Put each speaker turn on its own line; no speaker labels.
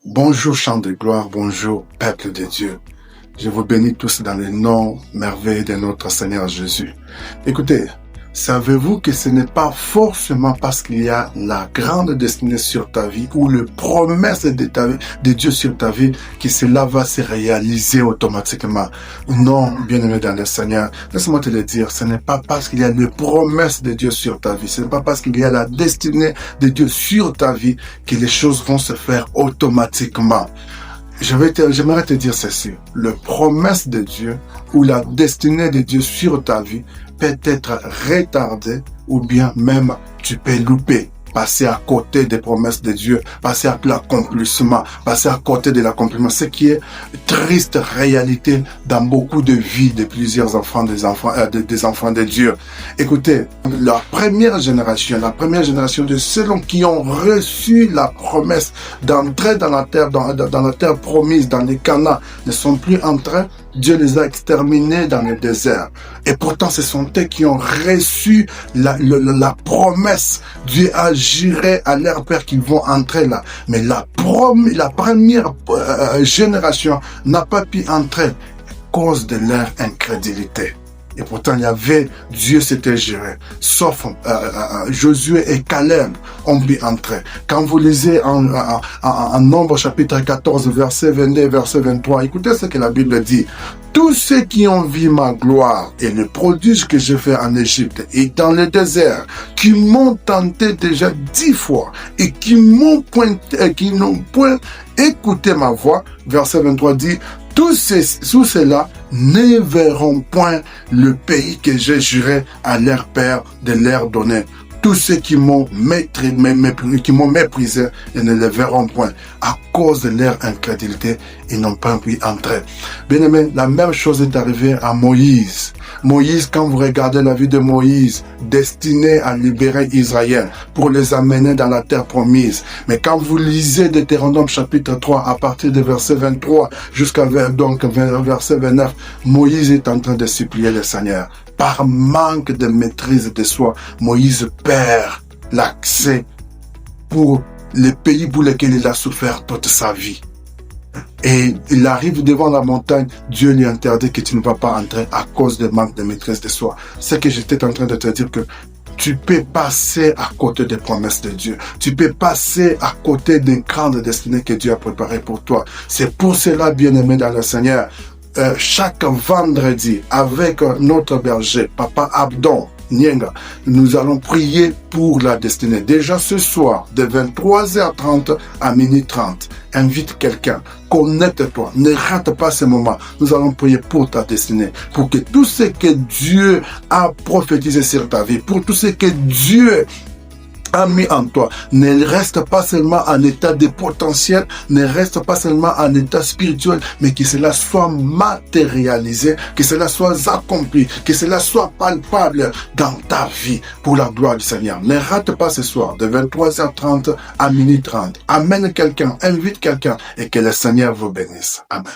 Bonjour chant de gloire, bonjour peuple de Dieu. Je vous bénis tous dans le nom merveilleux de notre Seigneur Jésus. Écoutez, savez-vous que ce n'est pas forcément parce qu'il y a la grande destinée sur ta vie ou le promesse de Dieu sur ta vie que cela va se réaliser automatiquement. Non, bien-aimé dans le Seigneur, laisse-moi te le dire, ce n'est pas parce qu'il y a le promesse de Dieu sur ta vie, ce n'est pas parce qu'il y a la destinée de Dieu sur ta vie que les choses vont se faire automatiquement. J'aimerais te dire ceci, le promesse de Dieu ou la destinée de Dieu sur ta vie peut être retardée ou bien même tu peux louper, passer à côté des promesses de Dieu, passer à l'accomplissement, passer à côté de l'accomplissement, ce qui est triste réalité dans beaucoup de vies de plusieurs enfants, des enfants de Dieu. Écoutez, la première génération de ceux qui ont reçu la promesse d'entrer dans la terre promise, dans les Canaan, ne sont plus entrés. Dieu les a exterminés dans le désert. Et pourtant, ce sont eux qui ont reçu la promesse. Dieu a juré à leur père qu'ils vont entrer là. Mais la première génération n'a pas pu entrer à cause de leur incrédulité. Et pourtant, Dieu s'était juré. Sauf Josué et Caleb ont pu entrer. Quand vous lisez en Nombre chapitre 14, verset 22 et verset 23, écoutez ce que la Bible dit. Tous ceux qui ont vu ma gloire et le prodige que j'ai fait en Égypte et dans le désert, qui m'ont tenté déjà 10 fois et qui n'ont point écouté ma voix, verset 23 dit, tous ceux-là ne verront point le pays que j'ai juré à leur père de leur donner. Tous ceux qui m'ont méprisé et ne le verront point. À cause de leur incrédulité, ils n'ont pas pu entrer. Bien aimé, la même chose est arrivée à Moïse. Moïse, quand vous regardez la vie de Moïse, destiné à libérer Israël pour les amener dans la terre promise. Mais quand vous lisez Deutéronome chapitre 3, à partir de verset 23 jusqu'à verset 29, Moïse est en train de supplier le Seigneur. Par manque de maîtrise de soi, Moïse perd l'accès pour les pays pour lesquels il a souffert toute sa vie. Et il arrive devant la montagne, Dieu lui interdit que tu ne vas pas entrer à cause de manque de maîtrise de soi. C'est que j'étais en train de te dire que tu peux passer à côté des promesses de Dieu. Tu peux passer à côté des grandes destinées que Dieu a préparées pour toi. C'est pour cela, bien-aimé dans le Seigneur, chaque vendredi, avec notre berger, Papa Abdon Nyenga, nous allons prier pour la destinée. Déjà ce soir, de 23h30 à 00h30, invite quelqu'un, connecte-toi, ne rate pas ce moment. Nous allons prier pour ta destinée, pour que tout ce que Dieu a prophétisé sur ta vie, pour tout ce que Dieu a mis en toi, ne reste pas seulement en état de potentiel, ne reste pas seulement en état spirituel, mais que cela soit matérialisé, que cela soit accompli, que cela soit palpable dans ta vie pour la gloire du Seigneur. Ne rate pas ce soir de 23h30 à 00h30. Amène quelqu'un, invite quelqu'un et que le Seigneur vous bénisse. Amen.